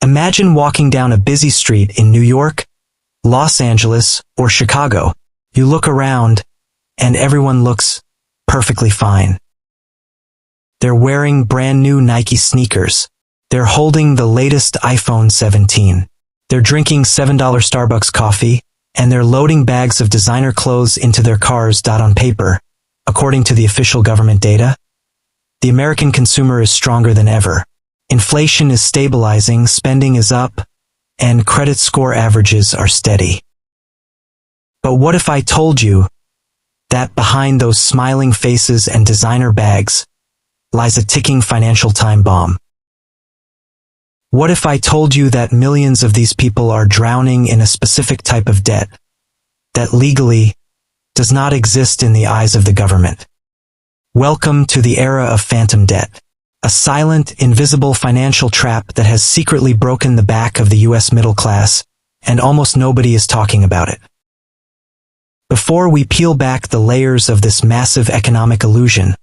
Imagine walking down a busy street in New York, Los Angeles, or Chicago. You look around, and everyone looks perfectly fine. They're wearing brand new Nike sneakers. They're holding the latest iPhone 17. They're drinking $7 Starbucks coffee, and they're loading bags of designer clothes into their cars. On paper, according to the official government data, the American consumer is stronger than ever. Inflation is stabilizing, spending is up, and credit score averages are steady. But what if I told you that behind those smiling faces and designer bags lies a ticking financial time bomb? What if I told you that millions of these people are drowning in a specific type of debt that legally does not exist in the eyes of the government? Welcome to the era of phantom debt, a silent, invisible financial trap that has secretly broken the back of the U.S. middle class, and almost nobody is talking about it. Before we peel back the layers of this massive economic illusion,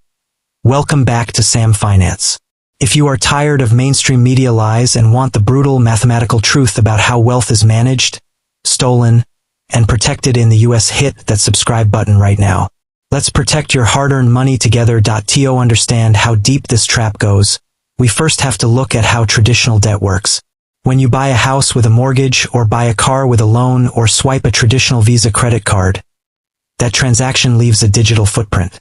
welcome back to Sam Finance. If you are tired of mainstream media lies and want the brutal mathematical truth about how wealth is managed, stolen, and protected in the US, hit that subscribe button right now. Let's protect your hard-earned money together. To understand how deep this trap goes, we first have to look at how traditional debt works. When you buy a house with a mortgage, or buy a car with a loan, or swipe a traditional Visa credit card, that transaction leaves a digital footprint.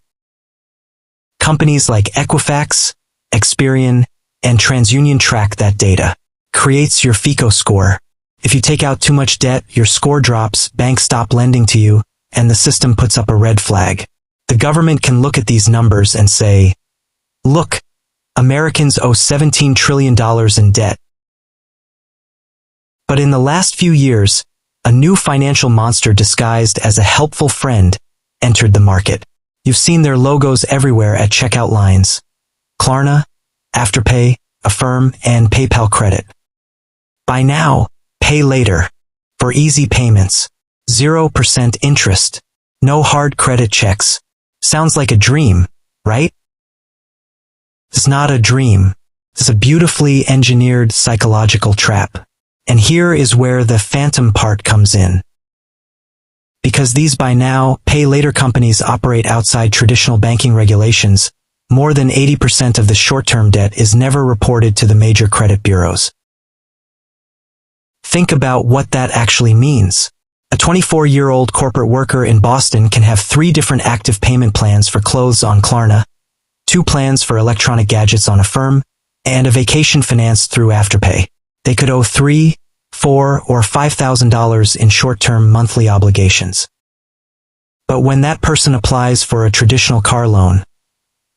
Companies like Equifax, Experian, and TransUnion track that data. Creates your FICO score. If you take out too much debt, your score drops, banks stop lending to you, and the system puts up a red flag. The government can look at these numbers and say, look, Americans owe $17 trillion in debt. But in the last few years, a new financial monster disguised as a helpful friend entered the market. You've seen their logos everywhere at checkout lines. Klarna, Afterpay, Affirm, and PayPal Credit. Buy now, pay later. For easy payments. 0% interest. No hard credit checks. Sounds like a dream, right? It's not a dream. It's a beautifully engineered psychological trap. And here is where the phantom part comes in. Because these buy now, pay later companies operate outside traditional banking regulations, more than 80% of the short-term debt is never reported to the major credit bureaus. Think about what that actually means. A 24-year-old corporate worker in Boston can have 3 different active payment plans for clothes on Klarna, 2 plans for electronic gadgets on Affirm, and a vacation finance through Afterpay. They could owe $3,000, $4,000, or $5,000 in short-term monthly obligations. But when that person applies for a traditional car loan,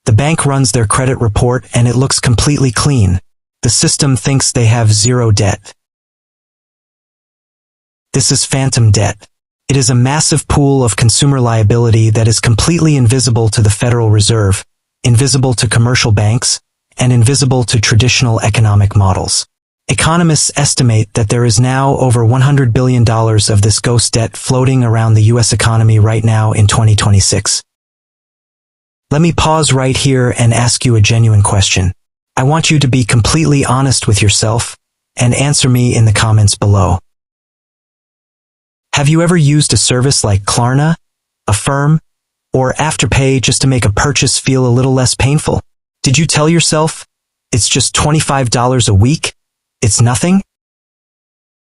the bank runs their credit report and it looks completely clean. The system thinks they have 0 debt. This is phantom debt. It is a massive pool of consumer liability that is completely invisible to the Federal Reserve, invisible to commercial banks, and invisible to traditional economic models. Economists estimate that there is now over $100 billion of this ghost debt floating around the U.S. economy right now in 2026. Let me pause right here and ask you a genuine question. I want you to be completely honest with yourself and answer me in the comments below. Have you ever used a service like Klarna, Affirm, or Afterpay just to make a purchase feel a little less painful? Did you tell yourself, it's just $25 a week? It's nothing?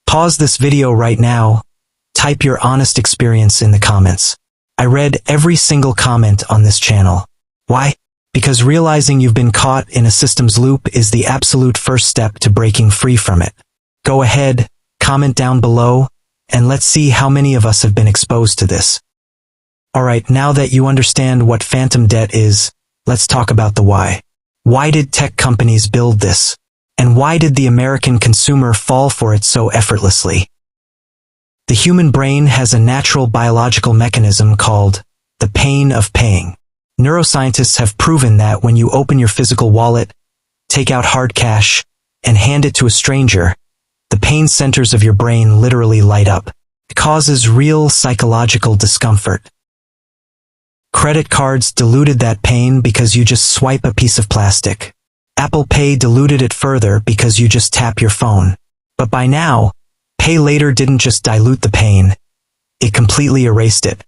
Pause this video right now. Type your honest experience in the comments. I read every single comment on this channel. Why? Because realizing you've been caught in a systems loop is the absolute first step to breaking free from it. Go ahead, comment down below, and let's see how many of us have been exposed to this. Alright, now that you understand what phantom debt is, let's talk about the why. Why did tech companies build this? And why did the American consumer fall for it so effortlessly? The human brain has a natural biological mechanism called the pain of paying. Neuroscientists have proven that when you open your physical wallet, take out hard cash, and hand it to a stranger, the pain centers of your brain literally light up. It causes real psychological discomfort. Credit cards diluted that pain because you just swipe a piece of plastic. Apple Pay diluted it further because you just tap your phone. But by now, pay later didn't just dilute the pain, it completely erased it.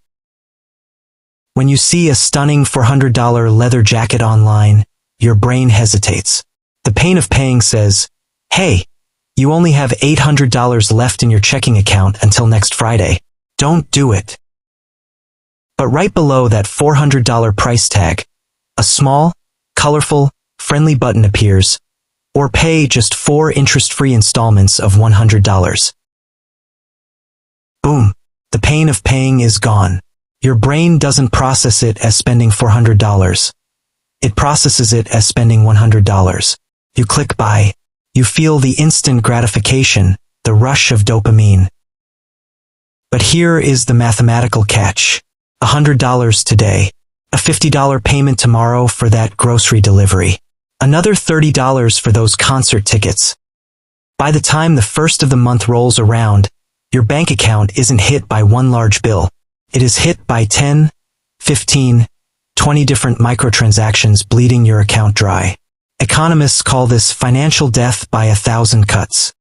When you see a stunning $400 leather jacket online, your brain hesitates. The pain of paying says, hey, you only have $800 left in your checking account until next Friday. Don't do it. But right below that $400 price tag, a small, colorful, friendly button appears, or pay just 4 interest-free installments of $100. Boom, the pain of paying is gone. Your brain doesn't process it as spending $400. It processes it as spending $100. You click buy. You feel the instant gratification, the rush of dopamine. But here is the mathematical catch. $100 today. A $50 payment tomorrow for that grocery delivery. Another $30 for those concert tickets. By the time the first of the month rolls around, your bank account isn't hit by one large bill. It is hit by 10, 15, 20 different microtransactions bleeding your account dry. Economists call this financial death by 1,000 cuts.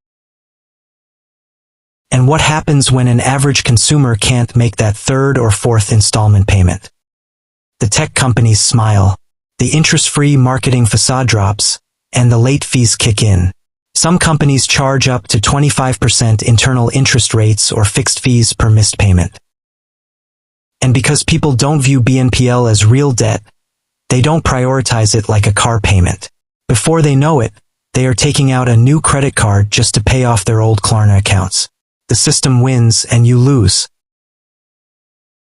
And what happens when an average consumer can't make that third or fourth installment payment? The tech companies smile. The interest-free marketing facade drops, and the late fees kick in. Some companies charge up to 25% internal interest rates or fixed fees per missed payment. And because people don't view BNPL as real debt, they don't prioritize it like a car payment. Before they know it, they are taking out a new credit card just to pay off their old Klarna accounts. The system wins and you lose.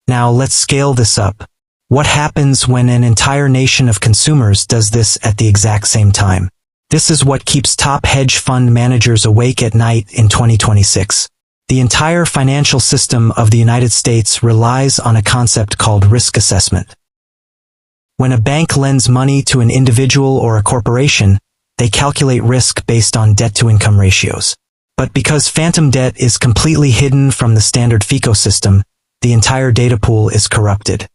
Now let's scale this up. What happens when an entire nation of consumers does this at the exact same time? This is what keeps top hedge fund managers awake at night in 2026. The entire financial system of the United States relies on a concept called risk assessment. When a bank lends money to an individual or a corporation, they calculate risk based on debt-to-income ratios. But because phantom debt is completely hidden from the standard FICO system, the entire data pool is corrupted.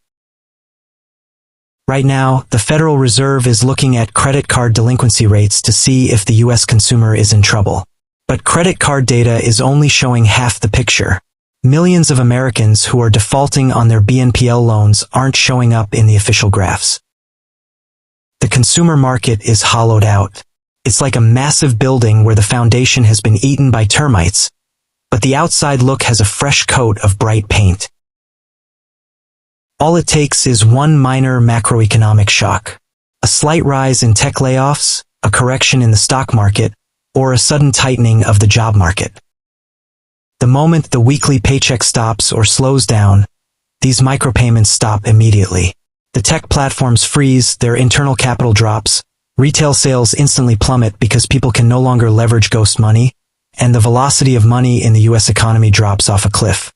Right now, the Federal Reserve is looking at credit card delinquency rates to see if the U.S. consumer is in trouble. But credit card data is only showing half the picture. Millions of Americans who are defaulting on their BNPL loans aren't showing up in the official graphs. The consumer market is hollowed out. It's like a massive building where the foundation has been eaten by termites, but the outside look has a fresh coat of bright paint. All it takes is one minor macroeconomic shock. A slight rise in tech layoffs, a correction in the stock market, or a sudden tightening of the job market. The moment the weekly paycheck stops or slows down, these micropayments stop immediately. The tech platforms freeze, their internal capital drops, retail sales instantly plummet because people can no longer leverage ghost money, and the velocity of money in the U.S. economy drops off a cliff.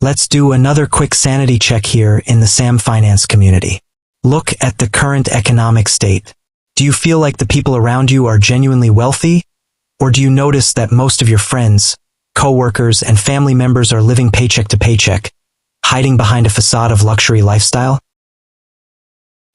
Let's do another quick sanity check here in the Sam Finance community. Look at the current economic state. Do you feel like the people around you are genuinely wealthy? Or do you notice that most of your friends, co-workers, and family members are living paycheck to paycheck, hiding behind a facade of luxury lifestyle?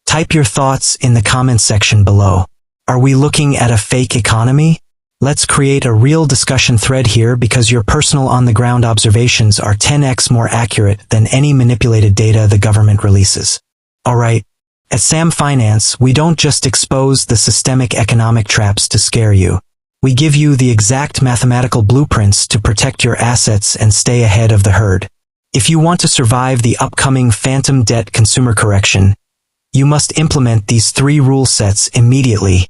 Type your thoughts in the comments section below. Are we looking at a fake economy? Let's create a real discussion thread here because your personal on-the-ground observations are 10x more accurate than any manipulated data the government releases. Alright, at Sam Finance, we don't just expose the systemic economic traps to scare you. We give you the exact mathematical blueprints to protect your assets and stay ahead of the herd. If you want to survive the upcoming phantom debt consumer correction, you must implement these 3 rule sets immediately.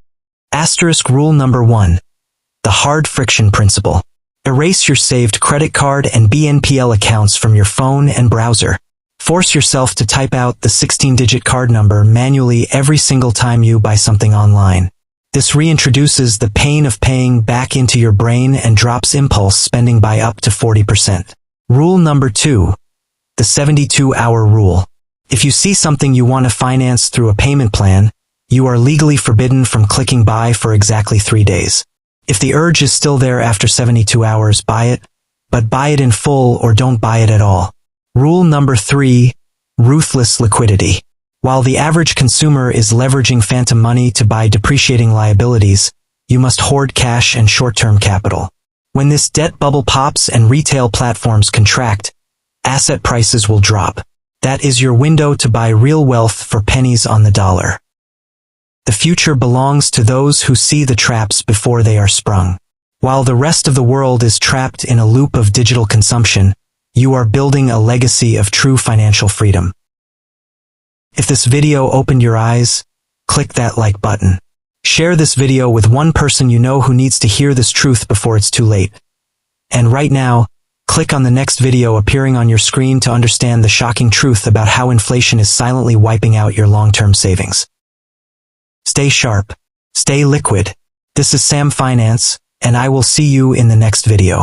Asterisk rule number 1. The hard friction principle. Erase your saved credit card and BNPL accounts from your phone and browser. Force yourself to type out the 16-digit card number manually every single time you buy something online. This reintroduces the pain of paying back into your brain and drops impulse spending by up to 40%. Rule number 2. The 72-hour rule. If you see something you want to finance through a payment plan, you are legally forbidden from clicking buy for exactly 3 days. If the urge is still there after 72 hours, buy it, but buy it in full or don't buy it at all. Rule number 3. Ruthless liquidity. While the average consumer is leveraging phantom money to buy depreciating liabilities, you must hoard cash and short-term capital. When this debt bubble pops and retail platforms contract, asset prices will drop. That is your window to buy real wealth for pennies on the dollar. The future belongs to those who see the traps before they are sprung. While the rest of the world is trapped in a loop of digital consumption, you are building a legacy of true financial freedom. If this video opened your eyes, click that like button. Share this video with one person you know who needs to hear this truth before it's too late. And right now, click on the next video appearing on your screen to understand the shocking truth about how inflation is silently wiping out your long-term savings. Stay sharp. Stay liquid. This is Sam Finance, and I will see you in the next video.